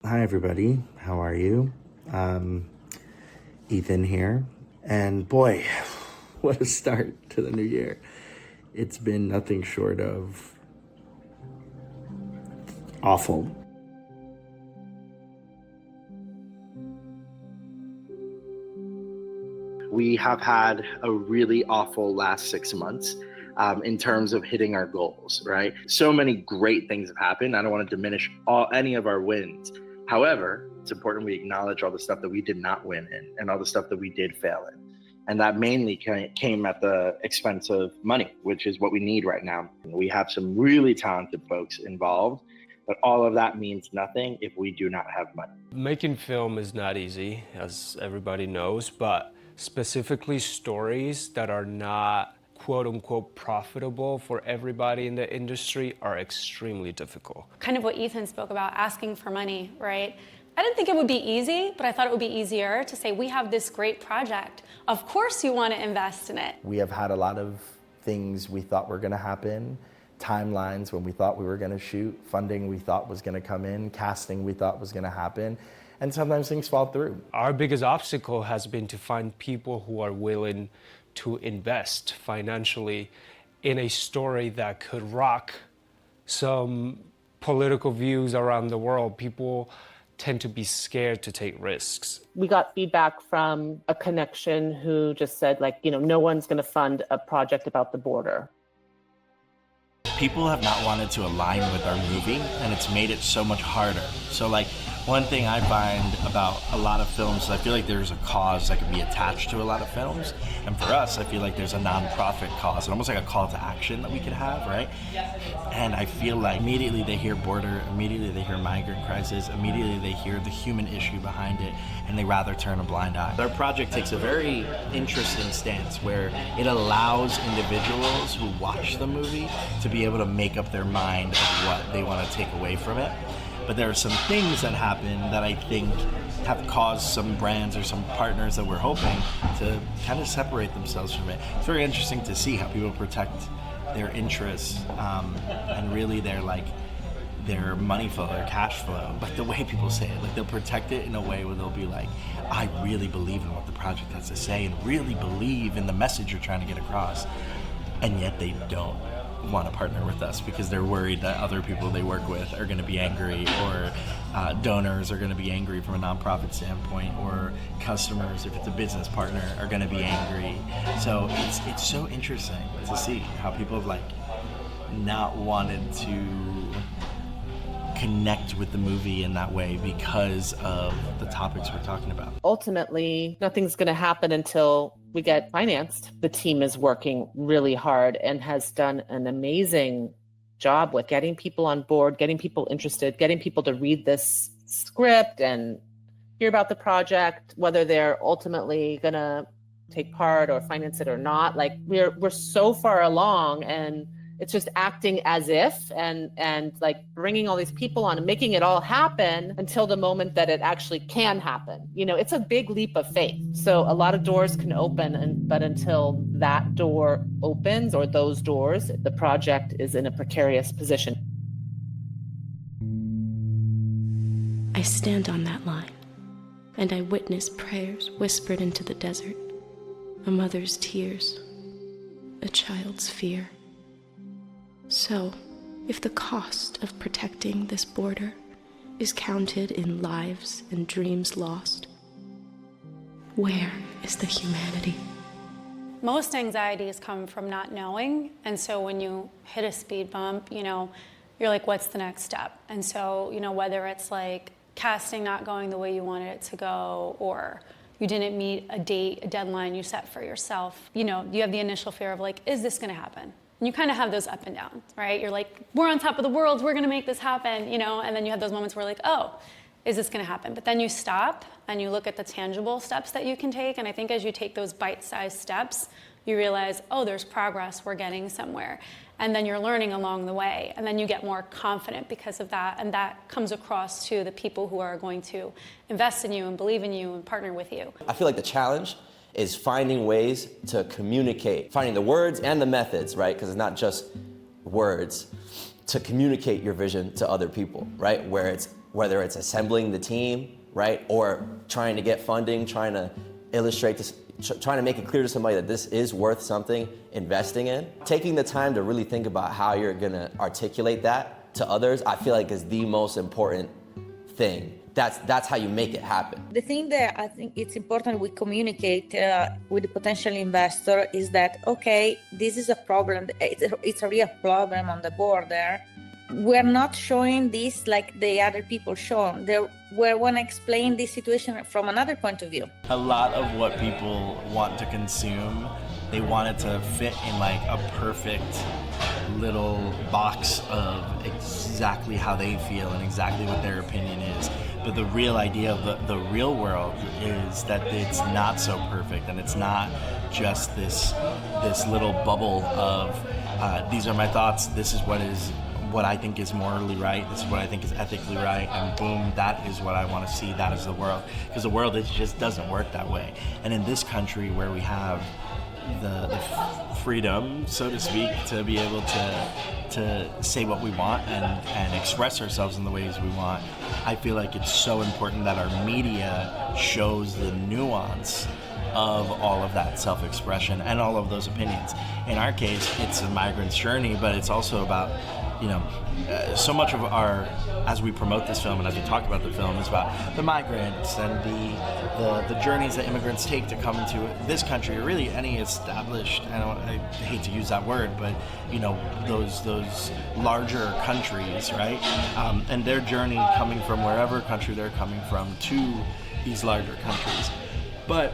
Hi, everybody. How are you? Ethan here. And boy, what a start to the new year. It's been nothing short of awful. We have had a really awful last 6 months in terms of hitting our goals, right? So many great things have happened. I don't want to diminish any of our wins. However, it's important we acknowledge all the stuff that we did not win in and all the stuff that we did fail in. And that mainly came at the expense of money, which is what we need right now. We have some really talented folks involved, but all of that means nothing if we do not have money. Making film is not easy, as everybody knows, but specifically stories that are not quote-unquote profitable for everybody in the industry are extremely difficult. Kind of what Ethan spoke about, asking for money, right? I didn't think it would be easy, but I thought it would be easier to say, we have this great project. Of course you want to invest in it. We have had a lot of things we thought were going to happen, timelines when we thought we were going to shoot, funding we thought was going to come in, casting we thought was going to happen, and sometimes things fall through. Our biggest obstacle has been to find people who are willing to invest financially in a story that could rock some political views around the world. People tend to be scared to take risks. We got feedback from a connection who just said, like, no one's going to fund a project about the border. People have not wanted to align with our movie, and it's made it so much harder. So, one thing I find about a lot of films, I feel like there's a cause that can be attached to a lot of films. And for us, I feel like there's a nonprofit cause, almost like a call to action that we could have, right? And I feel like immediately they hear border, immediately they hear migrant crisis, immediately they hear the human issue behind it, and they rather turn a blind eye. Our project takes a very interesting stance where it allows individuals who watch the movie to be able to make up their mind of what they want to take away from it. But there are some things that happen that I think have caused some brands or some partners that we're hoping to kind of separate themselves from it. It's very interesting to see how people protect their interests and really their money flow, their cash flow. But the way people say it, they'll protect it in a way where they'll be like, I really believe in what the project has to say and really believe in the message you're trying to get across. And yet they don't want to partner with us because they're worried that other people they work with are going to be angry, or donors are going to be angry from a nonprofit standpoint, or customers, if it's a business partner, are going to be angry. So it's so interesting to see how people have not wanted to connect with the movie in that way because of the topics we're talking about. Ultimately, nothing's going to happen until we get financed. The team is working really hard and has done an amazing job with getting people on board, getting people interested, getting people to read this script and hear about the project, whether they're ultimately going to take part or finance it or not. We're so far along, and it's just acting as if and bringing all these people on and making it all happen until the moment that it actually can happen. It's a big leap of faith. So a lot of doors can open, but until that door opens or those doors, the project is in a precarious position. I stand on that line, and I witness prayers whispered into the desert, a mother's tears, a child's fear. So, if the cost of protecting this border is counted in lives and dreams lost, where is the humanity? Most anxieties come from not knowing, and so when you hit a speed bump, you're like, what's the next step? And so, whether it's casting not going the way you wanted it to go, or you didn't meet a deadline you set for yourself, you have the initial fear of is this gonna happen? And you kind of have those up and downs, right? You're like, we're on top of the world, we're gonna make this happen, and then you have those moments where oh, is this gonna happen? But then you stop and you look at the tangible steps that you can take, and I think as you take those bite-sized steps, you realize, oh, there's progress, we're getting somewhere. And then you're learning along the way, and then you get more confident because of that, and that comes across to the people who are going to invest in you and believe in you and partner with you. I feel like the challenge is finding ways to communicate, finding the words and the methods, right? Because it's not just words, to communicate your vision to other people, right? Where it's whether it's assembling the team, right? Or trying to get funding, trying to illustrate this, trying to make it clear to somebody that this is worth something investing in. Taking the time to really think about how you're gonna articulate that to others, I feel like is the most important thing. That's how you make it happen. The thing that I think it's important we communicate with the potential investor is that, okay, this is a problem, it's a real problem on the border. We're not showing this like the other people show. We want to explain this situation from another point of view. A lot of what people want to consume, they want it to fit in like a perfect little box of exactly how they feel and exactly what their opinion is. But the real idea of the real world is that it's not so perfect, and it's not just this little bubble of these are my thoughts, this is what I think is morally right, this is what I think is ethically right, and boom, that is what I want to see, that is the world. Because the world, it just doesn't work that way. And in this country where we have the freedom, so to speak, to be able to say what we want and express ourselves in the ways we want, I feel like it's so important that our media shows the nuance of all of that self-expression and all of those opinions. In our case, it's a migrant's journey, but it's also about, so much of as we promote this film and as we talk about the film, is about the migrants and the journeys that immigrants take to come into this country, or really any established, I hate to use that word, but those larger countries, right? And their journey coming from wherever country they're coming from to these larger countries. But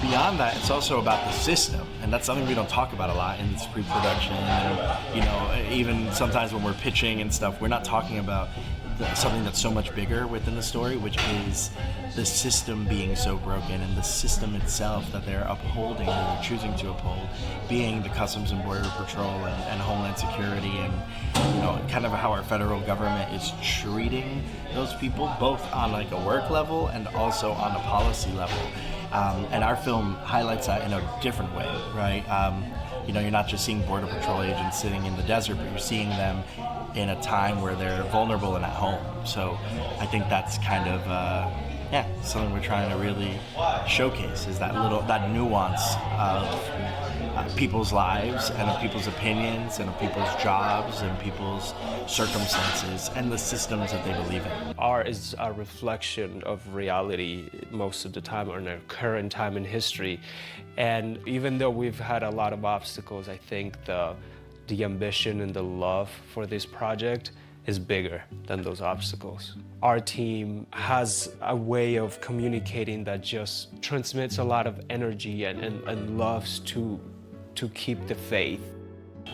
beyond that, it's also about the system, and that's something we don't talk about a lot in this pre-production. And even sometimes when we're pitching and stuff, we're not talking about something that's so much bigger within the story, which is the system being so broken, and the system itself that they're upholding, or they're choosing to uphold, being the Customs and Border Patrol and Homeland Security, and kind of how our federal government is treating those people, both on like a work level and also on a policy level. And our film highlights that in a different way, right? You're not just seeing Border Patrol agents sitting in the desert, but you're seeing them in a time where they're vulnerable and at home. So I think that's kind of, something we're trying to really showcase, is that nuance of people's lives and of people's opinions and of people's jobs and people's circumstances and the systems that they believe in. Art is a reflection of reality most of the time, or in our current time in history. And even though we've had a lot of obstacles, I think the ambition and the love for this project is bigger than those obstacles. Our team has a way of communicating that just transmits a lot of energy and loves to keep the faith.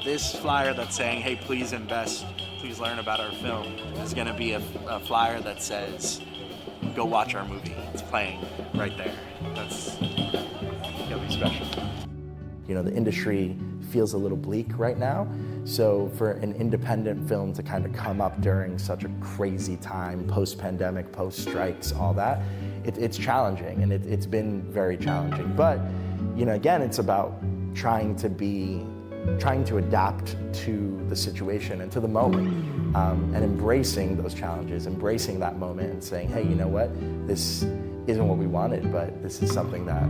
This flyer that's saying, hey, please invest, please learn about our film, is gonna be a flyer that says, go watch our movie. It's playing right there. That's gonna be special. The industry feels a little bleak right now. So for an independent film to kind of come up during such a crazy time, post-pandemic, post-strikes, all that, it's challenging, and it's been very challenging. But, again, it's about trying to adapt to the situation and to the moment, and embracing those challenges, embracing that moment and saying, hey, you know what, this isn't what we wanted, but this is something that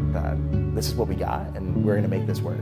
this is what we got, and we're gonna make this work.